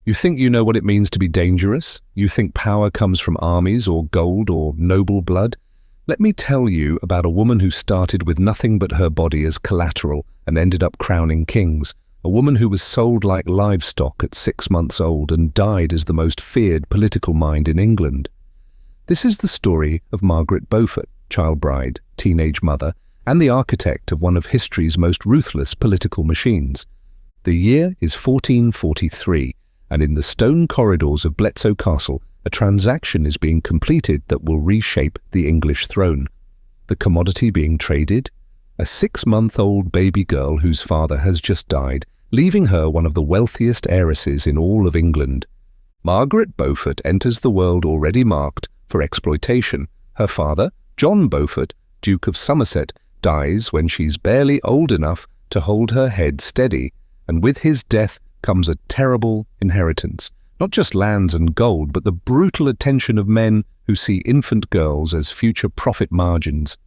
You think you know what it means to be dangerous? You think power comes from armies or gold or noble blood? Let me tell you about a woman who started with nothing but her body as collateral and ended up crowning kings. A woman who was sold like livestock at 6 months old and died as the most feared political mind in England. This is the story of Margaret Beaufort, child bride, teenage mother, and the architect of one of history's most ruthless political machines. The year is 1443, and in the stone corridors of Bletsoe Castle, a transaction is being completed that will reshape the English throne. The commodity being traded? A 6-month-old baby girl whose father has just died, leaving her one of the wealthiest heiresses in all of England. Margaret Beaufort enters the world already marked for exploitation. Her father, John Beaufort, Duke of Somerset, dies when she's barely old enough to hold her head steady, and with his death comes a terrible inheritance. Not just lands and gold, but the brutal attention of men who see infant girls as future profit margins.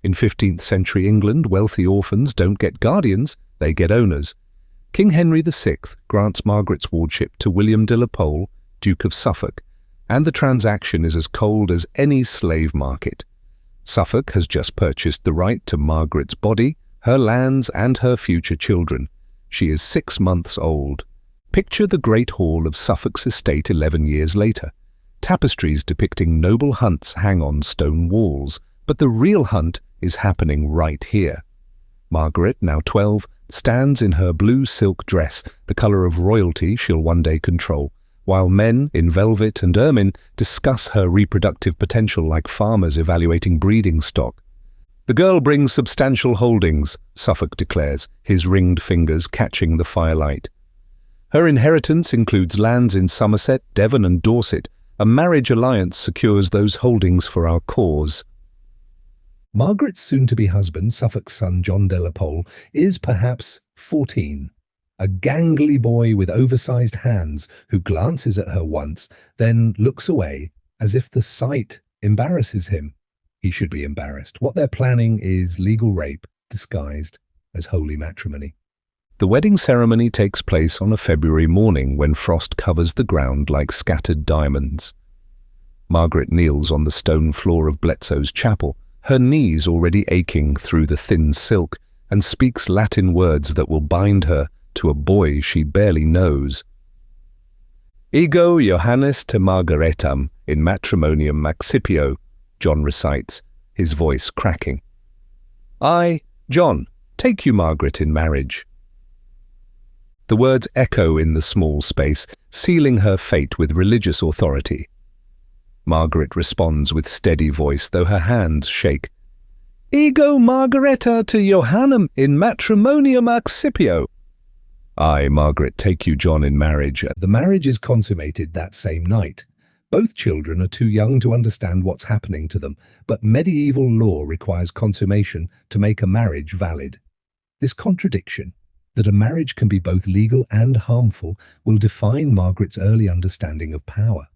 In 15th century England, wealthy orphans don't get guardians, they get owners. King Henry VI grants Margaret's wardship to William de la Pole, Duke of Suffolk, and the transaction is as cold as any slave market. Suffolk has just purchased the right to Margaret's body, her lands, and her future children. She is 6 months old. Picture the Great Hall of Suffolk's estate 11 years later. Tapestries depicting noble hunts hang on stone walls, but the real hunt is happening right here. Margaret, now 12, stands in her blue silk dress, the colour of royalty she'll one day control, while men in velvet and ermine discuss her reproductive potential like farmers evaluating breeding stock. The girl brings substantial holdings, Suffolk declares, his ringed fingers catching the firelight. Her inheritance includes lands in Somerset, Devon and Dorset. A marriage alliance secures those holdings for our cause. Margaret's soon-to-be husband, Suffolk's son John de la Pole, is perhaps 14. A gangly boy with oversized hands who glances at her once, then looks away as if the sight embarrasses him. He should be embarrassed. What they're planning is legal rape disguised as holy matrimony. The wedding ceremony takes place on a February morning when frost covers the ground like scattered diamonds. Margaret kneels on the stone floor of Bletsoe's chapel, her knees already aching through the thin silk, and speaks Latin words that will bind her to a boy she barely knows. Ego Johannes te Margaretam in matrimonium maxipio, John recites, his voice cracking. I, John, take you Margaret in marriage. The words echo in the small space, sealing her fate with religious authority. Margaret responds with steady voice, though her hands shake. Ego Margareta te Johannem in matrimonium accipio. I, Margaret, take you, John, in marriage. The marriage is consummated that same night. Both children are too young to understand what's happening to them, but medieval law requires consummation to make a marriage valid. This contradiction, that a marriage can be both legal and harmful, will define Margaret's early understanding of power.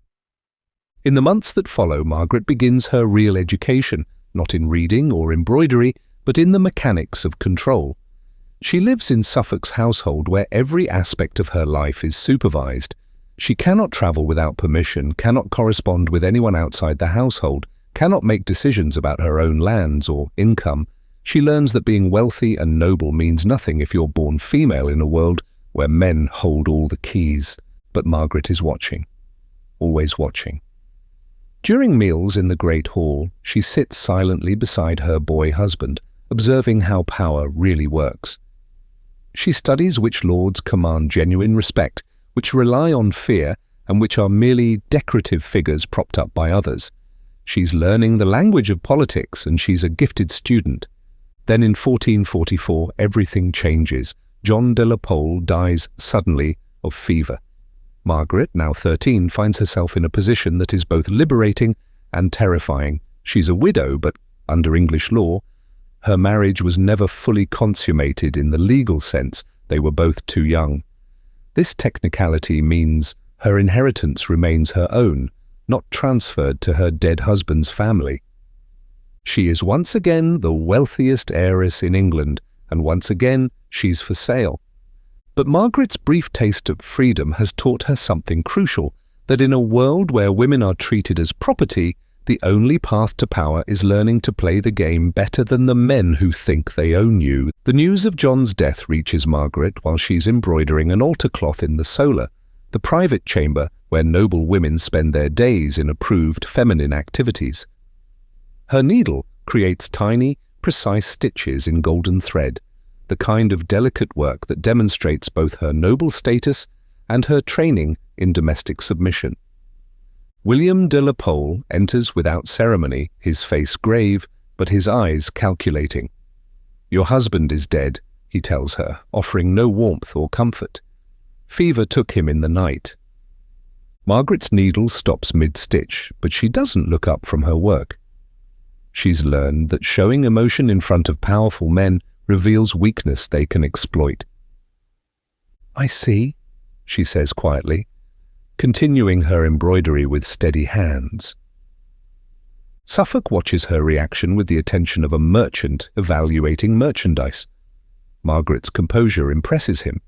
In the months that follow, Margaret begins her real education, not in reading or embroidery, but in the mechanics of control. She lives in Suffolk's household where every aspect of her life is supervised. She cannot travel without permission, cannot correspond with anyone outside the household, cannot make decisions about her own lands or income. She learns that being wealthy and noble means nothing if you're born female in a world where men hold all the keys. But Margaret is watching, always watching. During meals in the Great Hall, she sits silently beside her boy husband, observing how power really works. She studies which lords command genuine respect, which rely on fear, and which are merely decorative figures propped up by others. She's learning the language of politics, and she's a gifted student. Then in 1444, everything changes. John de la Pole dies suddenly of fever. Margaret, now 13, finds herself in a position that is both liberating and terrifying. She's a widow, but under English law, her marriage was never fully consummated in the legal sense. They were both too young. This technicality means her inheritance remains her own, not transferred to her dead husband's family. She is once again the wealthiest heiress in England, and once again she's for sale. But Margaret's brief taste of freedom has taught her something crucial, that in a world where women are treated as property, the only path to power is learning to play the game better than the men who think they own you. The news of John's death reaches Margaret while she's embroidering an altar cloth in the solar, the private chamber where noble women spend their days in approved feminine activities. Her needle creates tiny, precise stitches in golden thread, the kind of delicate work that demonstrates both her noble status and her training in domestic submission. William de la Pole enters without ceremony, his face grave, but his eyes calculating. "Your husband is dead," he tells her, offering no warmth or comfort. "Fever took him in the night." Margaret's needle stops mid-stitch, but she doesn't look up from her work. She's learned that showing emotion in front of powerful men reveals weakness they can exploit. "I see," she says quietly, continuing her embroidery with steady hands. Suffolk watches her reaction with the attention of a merchant evaluating merchandise. Margaret's composure impresses him.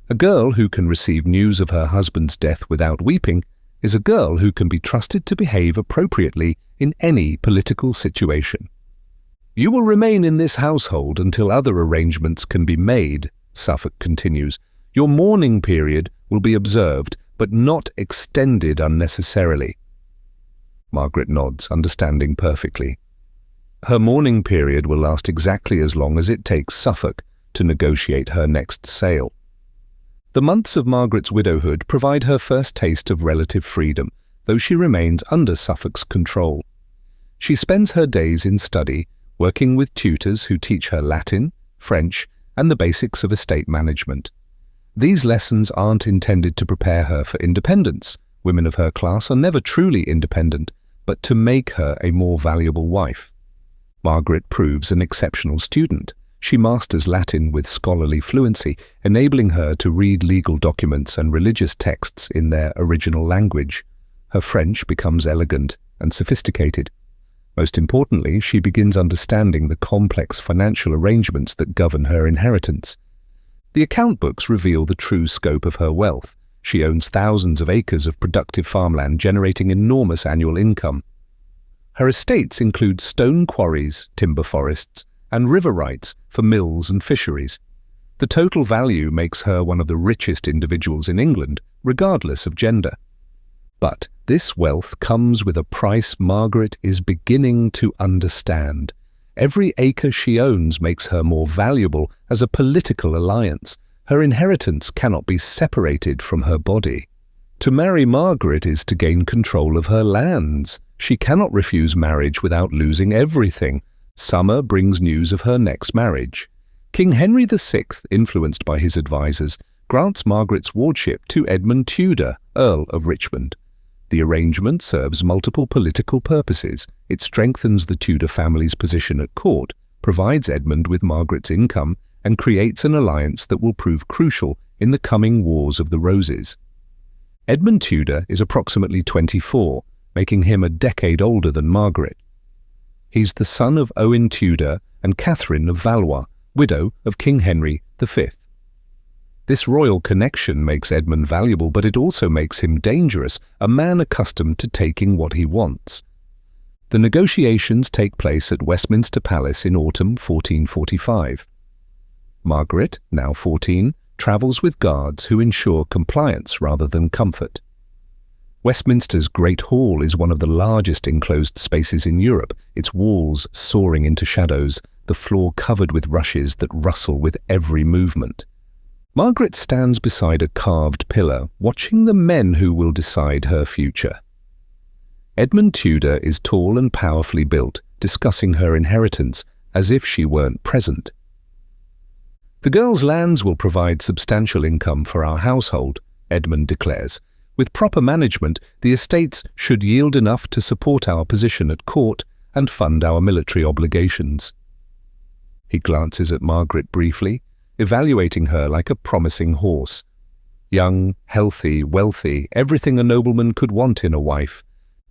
A girl who can receive news of her husband's death without weeping is a girl who can be trusted to behave appropriately in any political situation. "You will remain in this household until other arrangements can be made," Suffolk continues. "Your mourning period will be observed, but not extended unnecessarily." Margaret nods, understanding perfectly. Her mourning period will last exactly as long as it takes Suffolk to negotiate her next sale. The months of Margaret's widowhood provide her first taste of relative freedom, though she remains under Suffolk's control. She spends her days in study, working with tutors who teach her Latin, French, and the basics of estate management. These lessons aren't intended to prepare her for independence. Women of her class are never truly independent, but to make her a more valuable wife. Margaret proves an exceptional student. She masters Latin with scholarly fluency, enabling her to read legal documents and religious texts in their original language. Her French becomes elegant and sophisticated. Most importantly, she begins understanding the complex financial arrangements that govern her inheritance. The account books reveal the true scope of her wealth. She owns thousands of acres of productive farmland, generating enormous annual income. Her estates include stone quarries, timber forests, and river rights for mills and fisheries. The total value makes her one of the richest individuals in England, regardless of gender. But this wealth comes with a price Margaret is beginning to understand. Every acre she owns makes her more valuable as a political alliance. Her inheritance cannot be separated from her body. To marry Margaret is to gain control of her lands. She cannot refuse marriage without losing everything. Summer brings news of her next marriage. King Henry VI, influenced by his advisers, grants Margaret's wardship to Edmund Tudor, Earl of Richmond. The arrangement serves multiple political purposes. It strengthens the Tudor family's position at court, provides Edmund with Margaret's income, and creates an alliance that will prove crucial in the coming Wars of the Roses. Edmund Tudor is approximately 24, making him a decade older than Margaret. He's the son of Owen Tudor and Catherine of Valois, widow of King Henry V. This royal connection makes Edmund valuable, but it also makes him dangerous, a man accustomed to taking what he wants. The negotiations take place at Westminster Palace in autumn 1445. Margaret, now 14, travels with guards who ensure compliance rather than comfort. Westminster's Great Hall is one of the largest enclosed spaces in Europe, its walls soaring into shadows, the floor covered with rushes that rustle with every movement. Margaret stands beside a carved pillar, watching the men who will decide her future. Edmund Tudor is tall and powerfully built, discussing her inheritance as if she weren't present. "The girl's lands will provide substantial income for our household," Edmund declares. "With proper management, the estates should yield enough to support our position at court and fund our military obligations." He glances at Margaret briefly, evaluating her like a promising horse. Young, healthy, wealthy, everything a nobleman could want in a wife.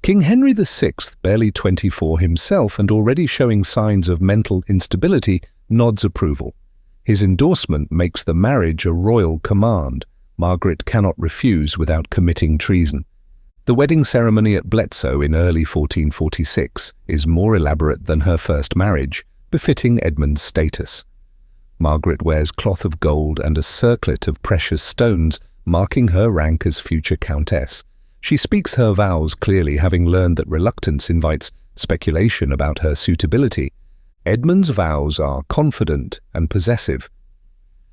King Henry VI, barely 24 himself and already showing signs of mental instability, nods approval. His endorsement makes the marriage a royal command. Margaret cannot refuse without committing treason. The wedding ceremony at Bletsoe in early 1446 is more elaborate than her first marriage, befitting Edmund's status. Margaret wears cloth of gold and a circlet of precious stones, marking her rank as future countess. She speaks her vows clearly, having learned that reluctance invites speculation about her suitability. Edmund's vows are confident and possessive.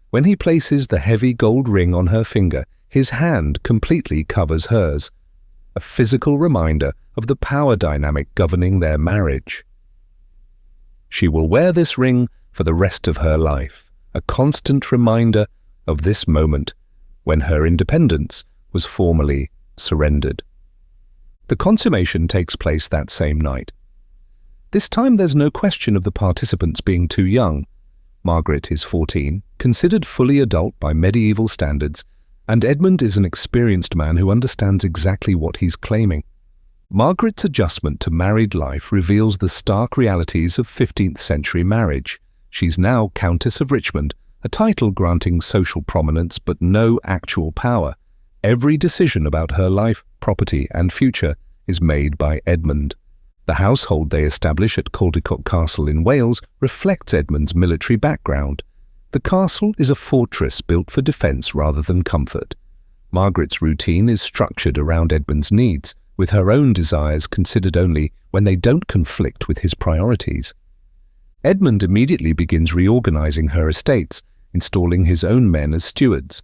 When he places the heavy gold ring on her finger, his hand completely covers hers, a physical reminder of the power dynamic governing their marriage. She will wear this ring for the rest of her life, a constant reminder of this moment when her independence was formally surrendered. The consummation takes place that same night. This time there's no question of the participants being too young. Margaret is 14, considered fully adult by medieval standards, and Edmund is an experienced man who understands exactly what he's claiming. Margaret's adjustment to married life reveals the stark realities of 15th century marriage. She's now Countess of Richmond, a title granting social prominence but no actual power. Every decision about her life, property and future is made by Edmund. The household they establish at Caldicot Castle in Wales reflects Edmund's military background. The castle is a fortress built for defence rather than comfort. Margaret's routine is structured around Edmund's needs, with her own desires considered only when they don't conflict with his priorities. Edmund immediately begins reorganising her estates, installing his own men as stewards.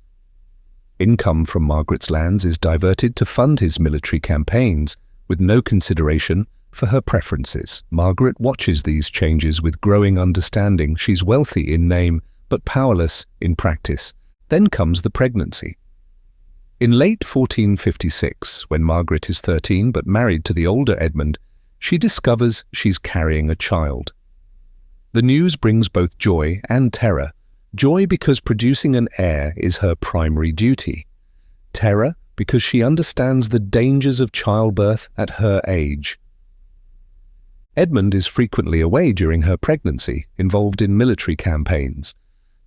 Income from Margaret's lands is diverted to fund his military campaigns, with no consideration for her preferences. Margaret watches these changes with growing understanding. She's wealthy in name, but powerless in practice. Then comes the pregnancy. In late 1456, when Margaret is 13 but married to the older Edmund, she discovers she's carrying a child. The news brings both joy and terror. Joy because producing an heir is her primary duty. Terror because she understands the dangers of childbirth at her age. Edmund is frequently away during her pregnancy, involved in military campaigns.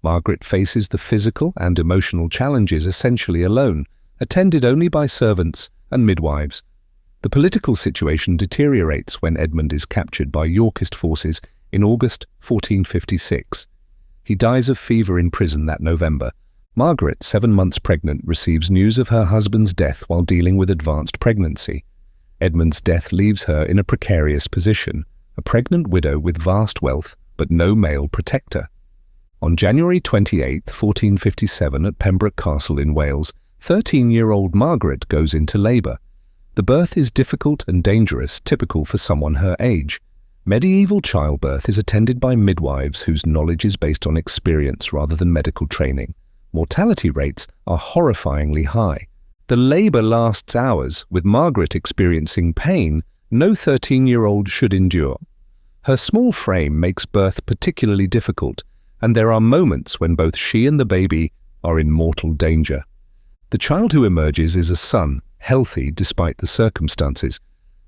Margaret faces the physical and emotional challenges essentially alone, attended only by servants and midwives. The political situation deteriorates when Edmund is captured by Yorkist forces in August 1456. He dies of fever in prison that November. Margaret, 7 months pregnant, receives news of her husband's death while dealing with advanced pregnancy. Edmund's death leaves her in a precarious position, a pregnant widow with vast wealth but no male protector. On January 28, 1457, at Pembroke Castle in Wales, 13-year-old Margaret goes into labour. The birth is difficult and dangerous, typical for someone her age. Medieval childbirth is attended by midwives whose knowledge is based on experience rather than medical training. Mortality rates are horrifyingly high. The labour lasts hours, with Margaret experiencing pain no 13-year-old should endure. Her small frame makes birth particularly difficult, and there are moments when both she and the baby are in mortal danger. The child who emerges is a son, healthy despite the circumstances.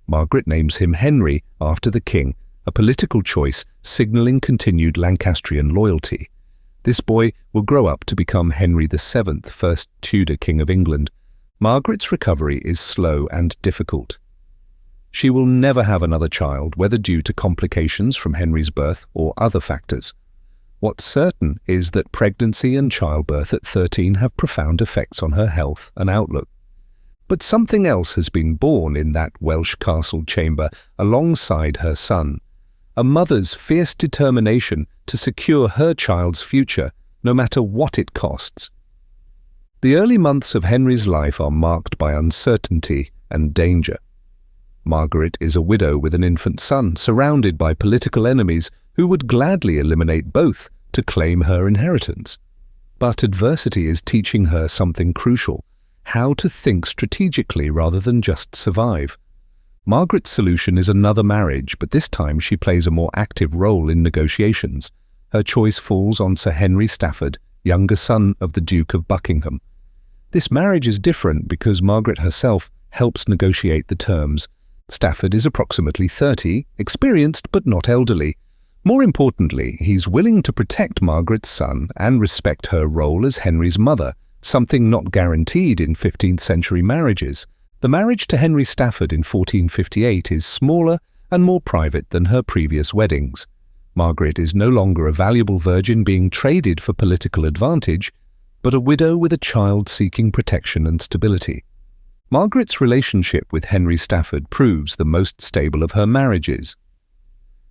Margaret names him Henry after the king, a political choice signalling continued Lancastrian loyalty. This boy will grow up to become Henry VII, first Tudor King of England. Margaret's recovery is slow and difficult. She will never have another child, whether due to complications from Henry's birth or other factors. What's certain is that pregnancy and childbirth at 13 have profound effects on her health and outlook. But something else has been born in that Welsh castle chamber alongside her son. A mother's fierce determination to secure her child's future, no matter what it costs. The early months of Henry's life are marked by uncertainty and danger. Margaret is a widow with an infant son, surrounded by political enemies who would gladly eliminate both to claim her inheritance. But adversity is teaching her something crucial: how to think strategically rather than just survive. Margaret's solution is another marriage, but this time she plays a more active role in negotiations. Her choice falls on Sir Henry Stafford, younger son of the Duke of Buckingham. This marriage is different because Margaret herself helps negotiate the terms. Stafford is approximately 30, experienced but not elderly. More importantly, he's willing to protect Margaret's son and respect her role as Henry's mother, something not guaranteed in 15th century marriages. The marriage to Henry Stafford in 1458 is smaller and more private than her previous weddings. Margaret is no longer a valuable virgin being traded for political advantage, but a widow with a child seeking protection and stability. Margaret's relationship with Henry Stafford proves the most stable of her marriages.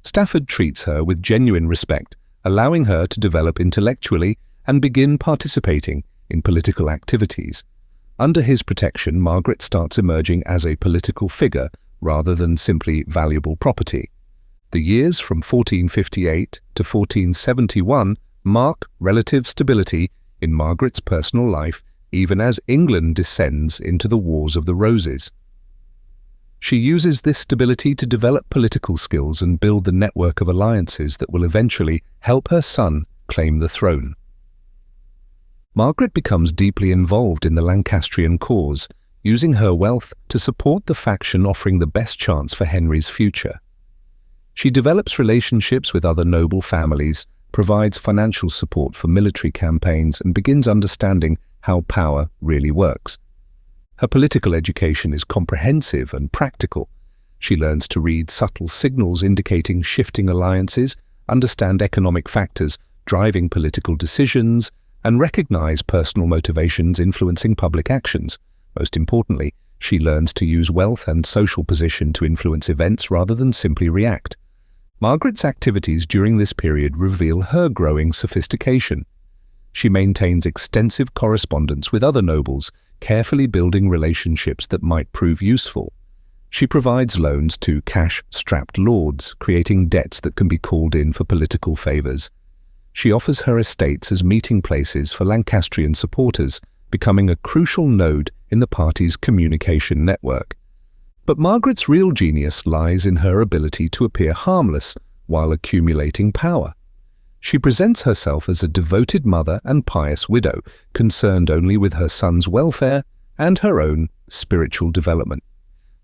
Stafford treats her with genuine respect, allowing her to develop intellectually and begin participating in political activities. Under his protection, Margaret starts emerging as a political figure rather than simply valuable property. The years from 1458 to 1471 mark relative stability in Margaret's personal life, even as England descends into the Wars of the Roses. She uses this stability to develop political skills and build the network of alliances that will eventually help her son claim the throne. Margaret becomes deeply involved in the Lancastrian cause, using her wealth to support the faction offering the best chance for Henry's future. She develops relationships with other noble families, provides financial support for military campaigns, and begins understanding how power really works. Her political education is comprehensive and practical. She learns to read subtle signals indicating shifting alliances, understand economic factors driving political decisions, and recognize personal motivations influencing public actions. Most importantly, she learns to use wealth and social position to influence events rather than simply react. Margaret's activities during this period reveal her growing sophistication. She maintains extensive correspondence with other nobles, carefully building relationships that might prove useful. She provides loans to cash-strapped lords, creating debts that can be called in for political favors. She offers her estates as meeting places for Lancastrian supporters, becoming a crucial node in the party's communication network. But Margaret's real genius lies in her ability to appear harmless while accumulating power. She presents herself as a devoted mother and pious widow, concerned only with her son's welfare and her own spiritual development.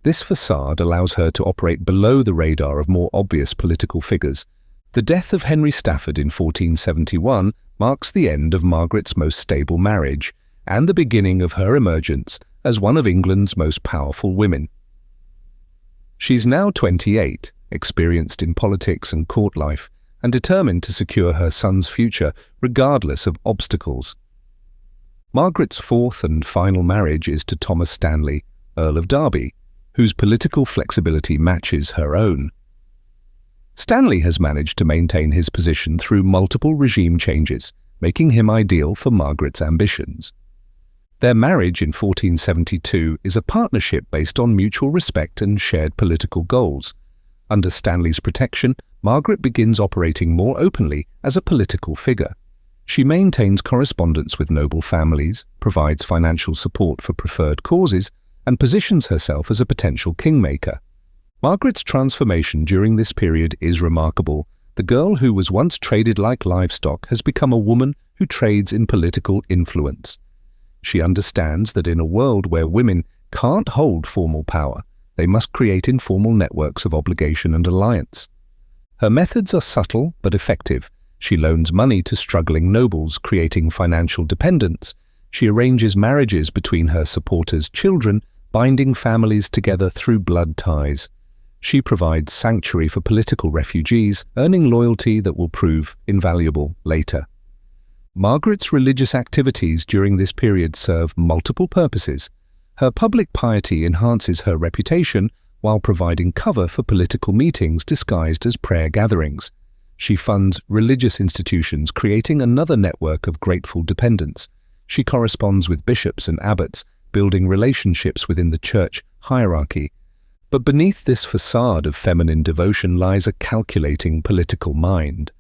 This facade allows her to operate below the radar of more obvious political figures. The death of Henry Stafford in 1471 marks the end of Margaret's most stable marriage and the beginning of her emergence as one of England's most powerful women. She's now 28, experienced in politics and court life, and determined to secure her son's future regardless of obstacles. Margaret's fourth and final marriage is to Thomas Stanley, Earl of Derby, whose political flexibility matches her own. Stanley has managed to maintain his position through multiple regime changes, making him ideal for Margaret's ambitions. Their marriage in 1472 is a partnership based on mutual respect and shared political goals. Under Stanley's protection, Margaret begins operating more openly as a political figure. She maintains correspondence with noble families, provides financial support for preferred causes, and positions herself as a potential kingmaker. Margaret's transformation during this period is remarkable. The girl who was once traded like livestock has become a woman who trades in political influence. She understands that in a world where women can't hold formal power, they must create informal networks of obligation and alliance. Her methods are subtle but effective. She loans money to struggling nobles, creating financial dependence. She arranges marriages between her supporters' children, binding families together through blood ties. She provides sanctuary for political refugees, earning loyalty that will prove invaluable later. Margaret's religious activities during this period serve multiple purposes. Her public piety enhances her reputation while providing cover for political meetings disguised as prayer gatherings. She funds religious institutions, creating another network of grateful dependents. She corresponds with bishops and abbots, building relationships within the church hierarchy. But beneath this facade of feminine devotion lies a calculating political mind.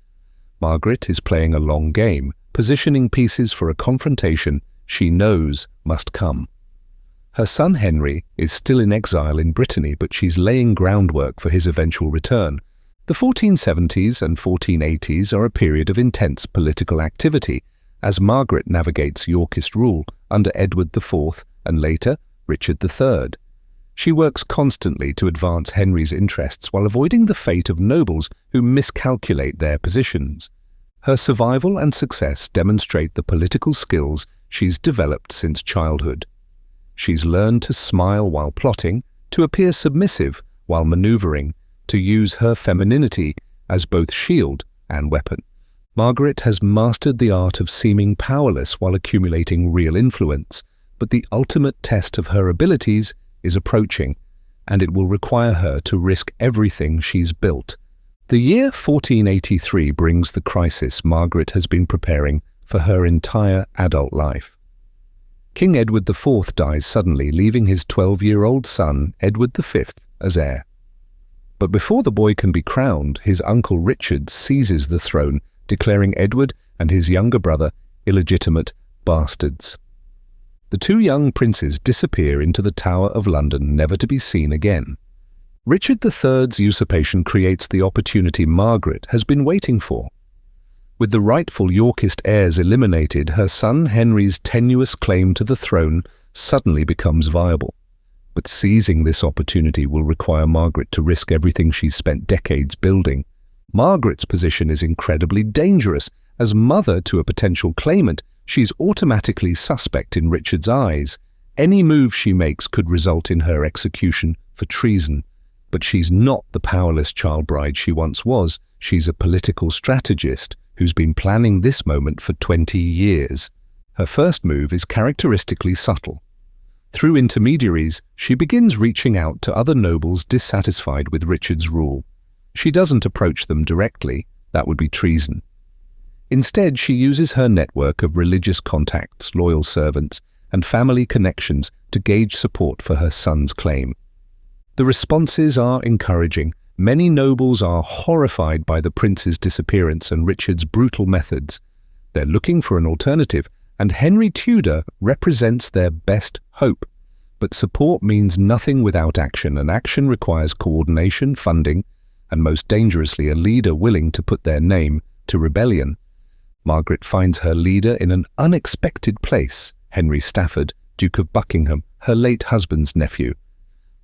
Margaret is playing a long game, positioning pieces for a confrontation she knows must come. Her son Henry is still in exile in Brittany, but she's laying groundwork for his eventual return. The 1470s and 1480s are a period of intense political activity, as Margaret navigates Yorkist rule under Edward IV and later Richard III. She works constantly to advance Henry's interests while avoiding the fate of nobles who miscalculate their positions. Her survival and success demonstrate the political skills she's developed since childhood. She's learned to smile while plotting, to appear submissive while maneuvering, to use her femininity as both shield and weapon. Margaret has mastered the art of seeming powerless while accumulating real influence, but the ultimate test of her abilities is approaching, and it will require her to risk everything she's built. The year 1483 brings the crisis Margaret has been preparing for her entire adult life. King Edward IV dies suddenly, leaving his 12-year-old son, Edward V, as heir. But before the boy can be crowned, his uncle Richard seizes the throne, declaring Edward and his younger brother illegitimate bastards. The two young princes disappear into the Tower of London, never to be seen again. Richard III's usurpation creates the opportunity Margaret has been waiting for. With the rightful Yorkist heirs eliminated, her son Henry's tenuous claim to the throne suddenly becomes viable. But seizing this opportunity will require Margaret to risk everything she's spent decades building. Margaret's position is incredibly dangerous. As mother to a potential claimant, she's automatically suspect in Richard's eyes. Any move she makes could result in her execution for treason. But she's not the powerless child bride she once was. She's a political strategist who's been planning this moment for 20 years. Her first move is characteristically subtle. Through intermediaries, she begins reaching out to other nobles dissatisfied with Richard's rule. She doesn't approach them directly, that would be treason. Instead, she uses her network of religious contacts, loyal servants, and family connections to gauge support for her son's claim. The responses are encouraging. Many nobles are horrified by the prince's disappearance and Richard's brutal methods. They're looking for an alternative, and Henry Tudor represents their best hope. But support means nothing without action, and action requires coordination, funding, and most dangerously, a leader willing to put their name to rebellion. Margaret finds her leader in an unexpected place, Henry Stafford, Duke of Buckingham, her late husband's nephew.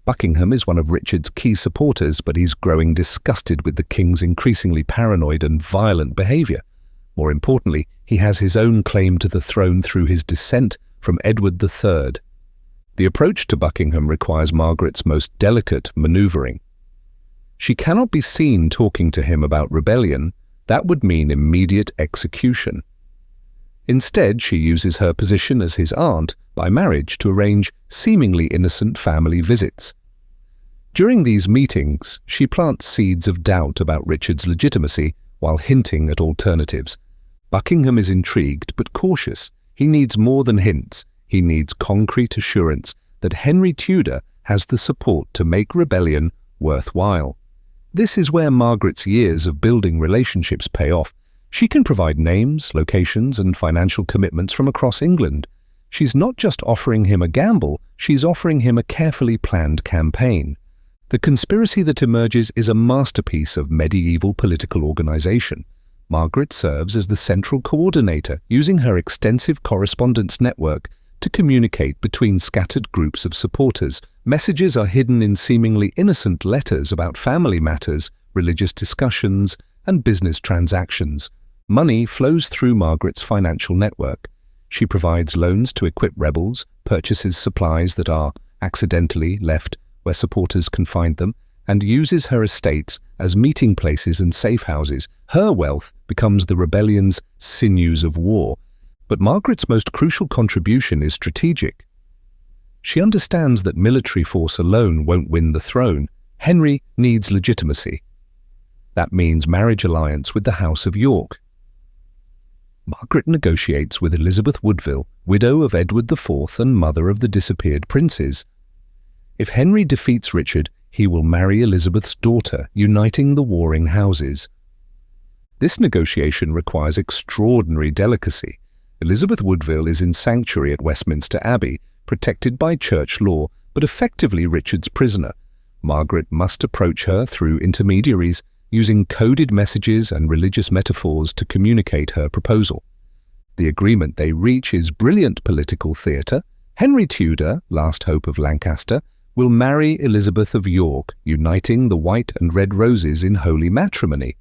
Buckingham is one of Richard's key supporters, but he's growing disgusted with the king's increasingly paranoid and violent behavior. More importantly, he has his own claim to the throne through his descent from Edward III. The approach to Buckingham requires Margaret's most delicate maneuvering. She cannot be seen talking to him about rebellion. That would mean immediate execution. Instead, she uses her position as his aunt by marriage to arrange seemingly innocent family visits. During these meetings, she plants seeds of doubt about Richard's legitimacy while hinting at alternatives. Buckingham is intrigued but cautious. He needs more than hints. He needs concrete assurance that Henry Tudor has the support to make rebellion worthwhile. This is where Margaret's years of building relationships pay off. She can provide names, locations, and financial commitments from across England. She's not just offering him a gamble, she's offering him a carefully planned campaign. The conspiracy that emerges is a masterpiece of medieval political organization. Margaret serves as the central coordinator, using her extensive correspondence network to communicate between scattered groups of supporters. Messages are hidden in seemingly innocent letters about family matters, religious discussions, and business transactions. Money flows through Margaret's financial network. She provides loans to equip rebels, purchases supplies that are accidentally left where supporters can find them, and uses her estates as meeting places and safe houses. Her wealth becomes the rebellion's sinews of war. But Margaret's most crucial contribution is strategic. She understands that military force alone won't win the throne. Henry needs legitimacy. That means marriage alliance with the House of York. Margaret negotiates with Elizabeth Woodville, widow of Edward IV and mother of the disappeared princes. If Henry defeats Richard, he will marry Elizabeth's daughter, uniting the warring houses. This negotiation requires extraordinary delicacy. Elizabeth Woodville is in sanctuary at Westminster Abbey, protected by church law, but effectively Richard's prisoner. Margaret must approach her through intermediaries, using coded messages and religious metaphors to communicate her proposal. The agreement they reach is brilliant political theatre. Henry Tudor, last hope of Lancaster, will marry Elizabeth of York, uniting the white and red roses in holy matrimony.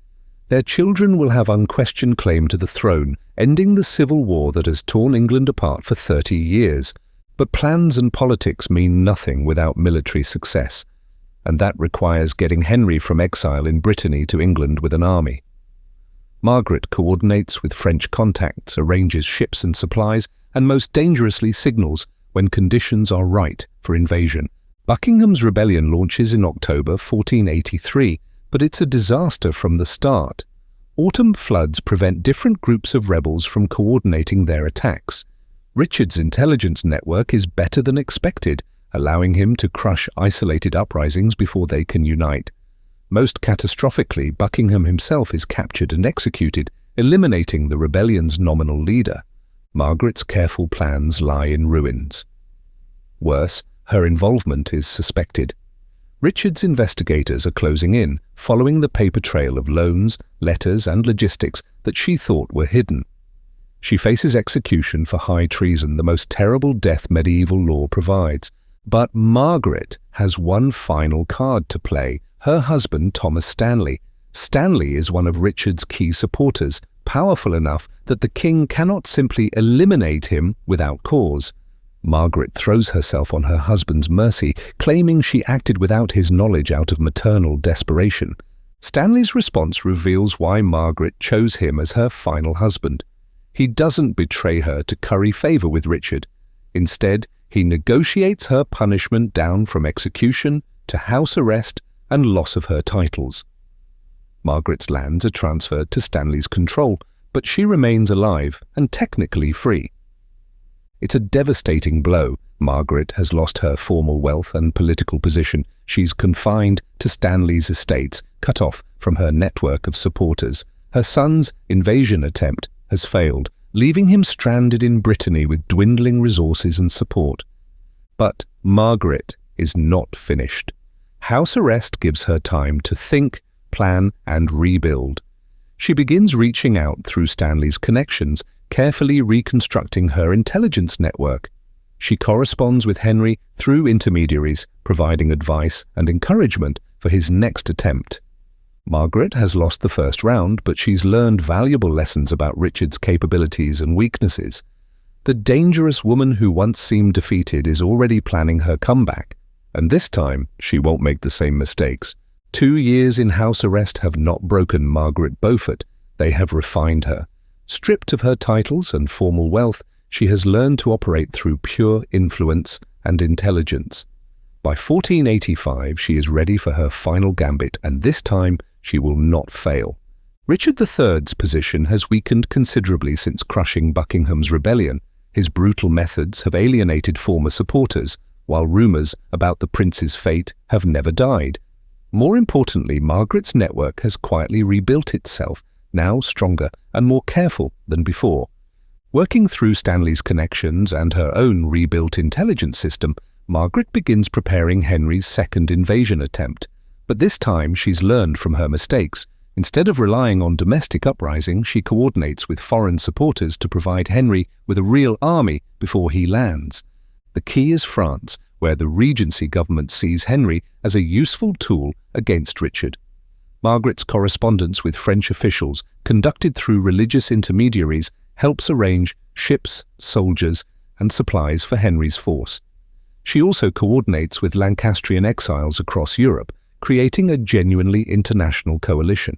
Their children will have unquestioned claim to the throne, ending the civil war that has torn England apart for 30 years. But plans and politics mean nothing without military success, and that requires getting Henry from exile in Brittany to England with an army. Margaret coordinates with French contacts, arranges ships and supplies, and most dangerously signals when conditions are right for invasion. Buckingham's rebellion launches in October 1483, but it's a disaster from the start. Autumn floods prevent different groups of rebels from coordinating their attacks. Richard's intelligence network is better than expected, allowing him to crush isolated uprisings before they can unite. Most catastrophically, Buckingham himself is captured and executed, eliminating the rebellion's nominal leader. Margaret's careful plans lie in ruins. Worse, her involvement is suspected. Richard's investigators are closing in, following the paper trail of loans, letters, and logistics that she thought were hidden. She faces execution for high treason, the most terrible death medieval law provides. But Margaret has one final card to play: her husband, Thomas Stanley. Stanley is one of Richard's key supporters, powerful enough that the king cannot simply eliminate him without cause. Margaret throws herself on her husband's mercy, claiming she acted without his knowledge out of maternal desperation. Stanley's response reveals why Margaret chose him as her final husband. He doesn't betray her to curry favor with Richard. Instead, he negotiates her punishment down from execution to house arrest and loss of her titles. Margaret's lands are transferred to Stanley's control, but she remains alive and technically free. It's a devastating blow. Margaret has lost her formal wealth and political position. She's confined to Stanley's estates, cut off from her network of supporters. Her son's invasion attempt has failed, leaving him stranded in Brittany with dwindling resources and support. But Margaret is not finished. House arrest gives her time to think, plan, and rebuild. She begins reaching out through Stanley's connections, carefully reconstructing her intelligence network. She corresponds with Henry through intermediaries, providing advice and encouragement for his next attempt. Margaret has lost the first round, but she's learned valuable lessons about Richard's capabilities and weaknesses. The dangerous woman who once seemed defeated is already planning her comeback, and this time she won't make the same mistakes. 2 years in house arrest have not broken Margaret Beaufort, they have refined her. Stripped of her titles and formal wealth, she has learned to operate through pure influence and intelligence. By 1485, she is ready for her final gambit, and this time she will not fail. Richard III's position has weakened considerably since crushing Buckingham's rebellion. His brutal methods have alienated former supporters, while rumours about the prince's fate have never died. More importantly, Margaret's network has quietly rebuilt itself, now stronger and more careful than before. Working through Stanley's connections and her own rebuilt intelligence system, Margaret begins preparing Henry's second invasion attempt. But this time she's learned from her mistakes. Instead of relying on domestic uprising, she coordinates with foreign supporters to provide Henry with a real army before he lands. The key is France, where the Regency government sees Henry as a useful tool against Richard. Margaret's correspondence with French officials, conducted through religious intermediaries, helps arrange ships, soldiers, and supplies for Henry's force. She also coordinates with Lancastrian exiles across Europe, creating a genuinely international coalition.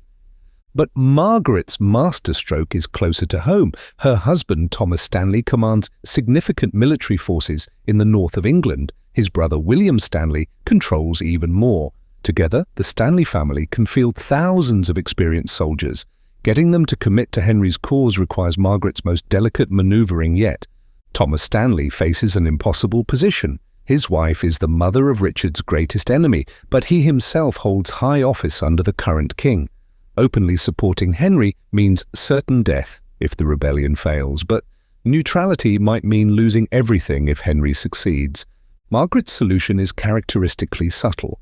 But Margaret's masterstroke is closer to home. Her husband, Thomas Stanley, commands significant military forces in the north of England. His brother, William Stanley, controls even more. Together, the Stanley family can field thousands of experienced soldiers. Getting them to commit to Henry's cause requires Margaret's most delicate maneuvering yet. Thomas Stanley faces an impossible position. His wife is the mother of Richard's greatest enemy, but he himself holds high office under the current king. Openly supporting Henry means certain death if the rebellion fails, but neutrality might mean losing everything if Henry succeeds. Margaret's solution is characteristically subtle.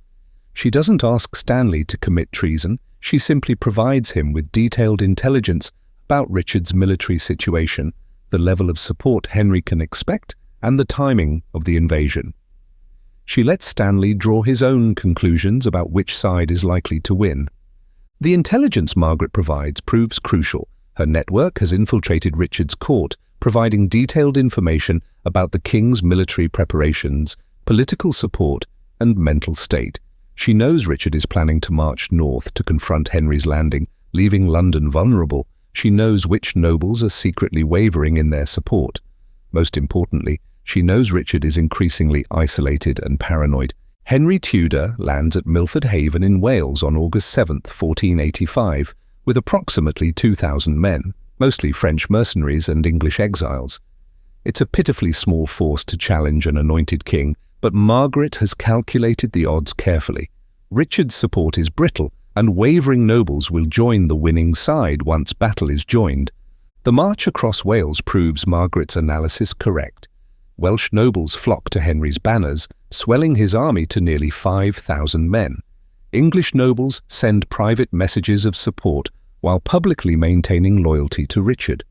She doesn't ask Stanley to commit treason, she simply provides him with detailed intelligence about Richard's military situation, the level of support Henry can expect, and the timing of the invasion. She lets Stanley draw his own conclusions about which side is likely to win. The intelligence Margaret provides proves crucial. Her network has infiltrated Richard's court, providing detailed information about the king's military preparations, political support, and mental state. She knows Richard is planning to march north to confront Henry's landing, leaving London vulnerable. She knows which nobles are secretly wavering in their support. Most importantly, she knows Richard is increasingly isolated and paranoid. Henry Tudor lands at Milford Haven in Wales on August 7, 1485, with approximately 2,000 men, mostly French mercenaries and English exiles. It's a pitifully small force to challenge an anointed king, but Margaret has calculated the odds carefully. Richard's support is brittle, and wavering nobles will join the winning side once battle is joined. The march across Wales proves Margaret's analysis correct. Welsh nobles flock to Henry's banners, swelling his army to nearly 5,000 men. English nobles send private messages of support while publicly maintaining loyalty to Richard.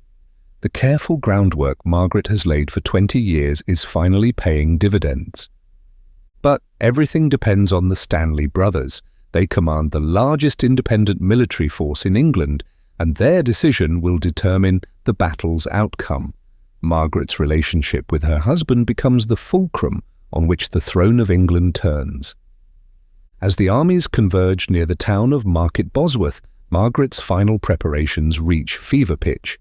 The careful groundwork Margaret has laid for 20 years is finally paying dividends. But everything depends on the Stanley brothers. They command the largest independent military force in England, and their decision will determine the battle's outcome. Margaret's relationship with her husband becomes the fulcrum on which the throne of England turns. As the armies converge near the town of Market Bosworth, Margaret's final preparations reach fever pitch.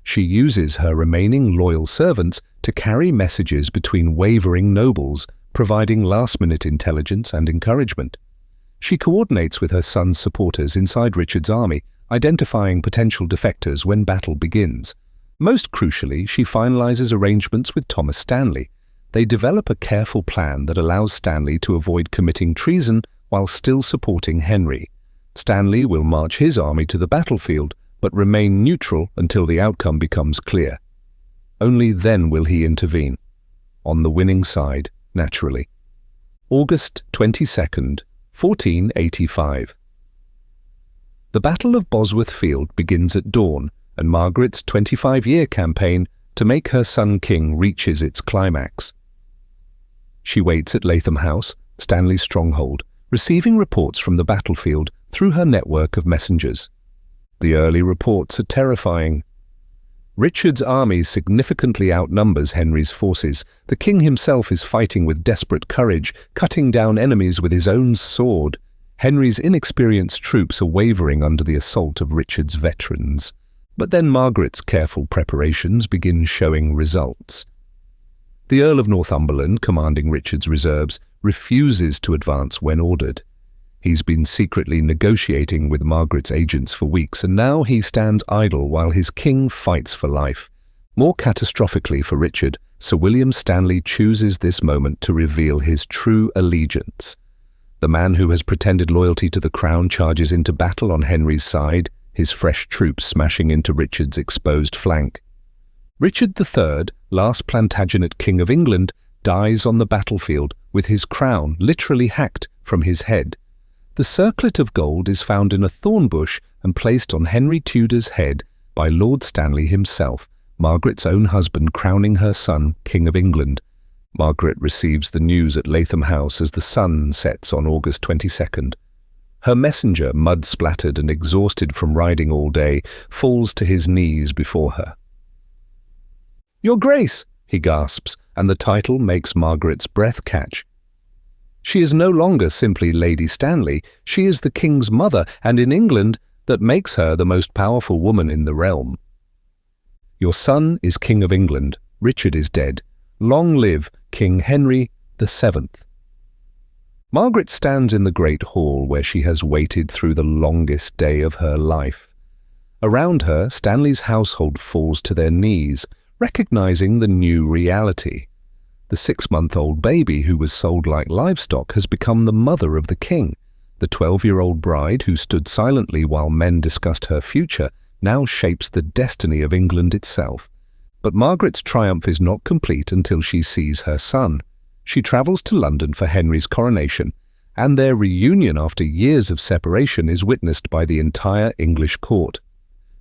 She uses her remaining loyal servants to carry messages between wavering nobles, providing last-minute intelligence and encouragement. She coordinates with her son's supporters inside Richard's army, identifying potential defectors when battle begins. Most crucially, she finalizes arrangements with Thomas Stanley. They develop a careful plan that allows Stanley to avoid committing treason while still supporting Henry. Stanley will march his army to the battlefield, but remain neutral until the outcome becomes clear. Only then will he intervene. On the winning side, naturally. August 22nd, 1485. The Battle of Bosworth Field begins at dawn, and Margaret's 25-year campaign to make her son king reaches its climax. She waits at Latham House, Stanley's stronghold, receiving reports from the battlefield through her network of messengers. The early reports are terrifying. Richard's army significantly outnumbers Henry's forces. The king himself is fighting with desperate courage, cutting down enemies with his own sword. Henry's inexperienced troops are wavering under the assault of Richard's veterans. But then Margaret's careful preparations begin showing results. The Earl of Northumberland, commanding Richard's reserves, refuses to advance when ordered. He's been secretly negotiating with Margaret's agents for weeks, and now he stands idle while his king fights for life. More catastrophically for Richard, Sir William Stanley chooses this moment to reveal his true allegiance. The man who has pretended loyalty to the crown charges into battle on Henry's side, his fresh troops smashing into Richard's exposed flank. Richard III, last Plantagenet King of England, dies on the battlefield with his crown literally hacked from his head. The circlet of gold is found in a thorn bush and placed on Henry Tudor's head by Lord Stanley himself, Margaret's own husband crowning her son King of England. Margaret receives the news at Latham House as the sun sets on August 22nd. Her messenger, mud-splattered and exhausted from riding all day, falls to his knees before her. "Your Grace," he gasps, and the title makes Margaret's breath catch. She is no longer simply Lady Stanley, she is the king's mother, and in England, that makes her the most powerful woman in the realm. "Your son is King of England, Richard is dead. Long live King Henry VII." Margaret stands in the great hall where she has waited through the longest day of her life. Around her, Stanley's household falls to their knees, recognizing the new reality. The 6-month-old baby who was sold like livestock has become the mother of the king. The 12-year-old bride who stood silently while men discussed her future now shapes the destiny of England itself. But Margaret's triumph is not complete until she sees her son. She travels to London for Henry's coronation, and their reunion after years of separation is witnessed by the entire English court.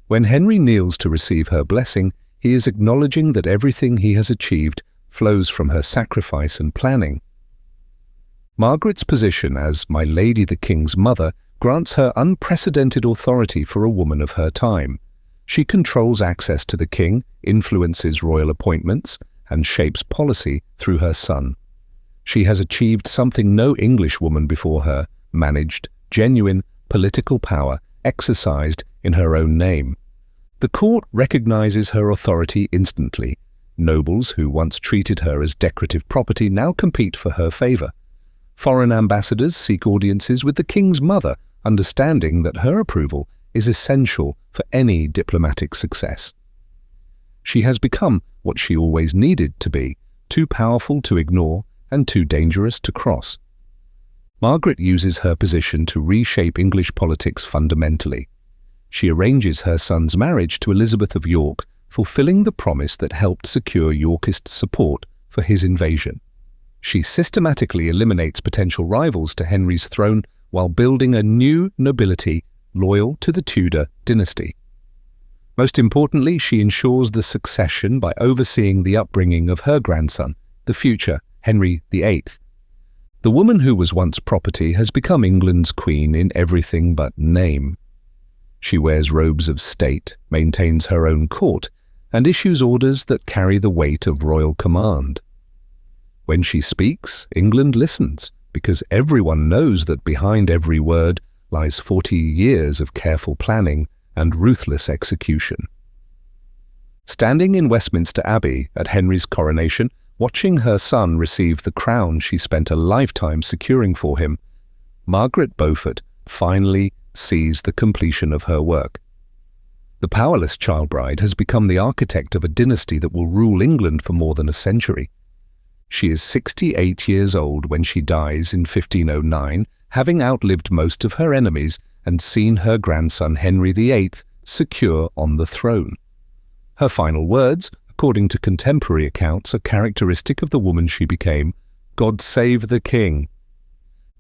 When Henry kneels to receive her blessing, he is acknowledging that everything he has achieved flows from her sacrifice and planning. Margaret's position as My Lady the King's mother grants her unprecedented authority for a woman of her time. She controls access to the king, influences royal appointments, and shapes policy through her son. She has achieved something no English woman before her managed: genuine political power exercised in her own name. The court recognizes her authority instantly. Nobles who once treated her as decorative property now compete for her favor. Foreign ambassadors seek audiences with the king's mother, understanding that her approval is essential for any diplomatic success. She has become what she always needed to be: too powerful to ignore and too dangerous to cross. Margaret uses her position to reshape English politics fundamentally. She arranges her son's marriage to Elizabeth of York, fulfilling the promise that helped secure Yorkist support for his invasion. She systematically eliminates potential rivals to Henry's throne while building a new nobility loyal to the Tudor dynasty. Most importantly, she ensures the succession by overseeing the upbringing of her grandson, the future Henry VIII. The woman who was once property has become England's queen in everything but name. She wears robes of state, maintains her own court, and issues orders that carry the weight of royal command. When she speaks, England listens, because everyone knows that behind every word lies 40 years of careful planning and ruthless execution. Standing in Westminster Abbey at Henry's coronation, watching her son receive the crown she spent a lifetime securing for him, Margaret Beaufort finally sees the completion of her work. The powerless child bride has become the architect of a dynasty that will rule England for more than a century. She is 68 years old when she dies in 1509, having outlived most of her enemies and seen her grandson Henry VIII secure on the throne. Her final words, according to contemporary accounts, are characteristic of the woman she became: "God save the King."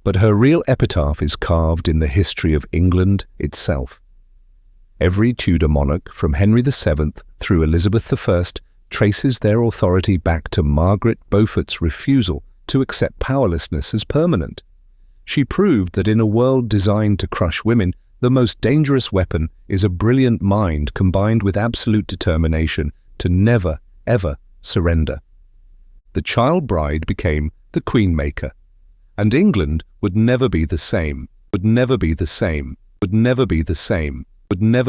But her real epitaph is carved in the history of England itself. Every Tudor monarch, from Henry VII through Elizabeth I, traces their authority back to Margaret Beaufort's refusal to accept powerlessness as permanent. She proved that in a world designed to crush women, the most dangerous weapon is a brilliant mind combined with absolute determination to never, ever surrender. The child bride became the Queenmaker, and England would never be the same, would never be the same, would never be the same, would never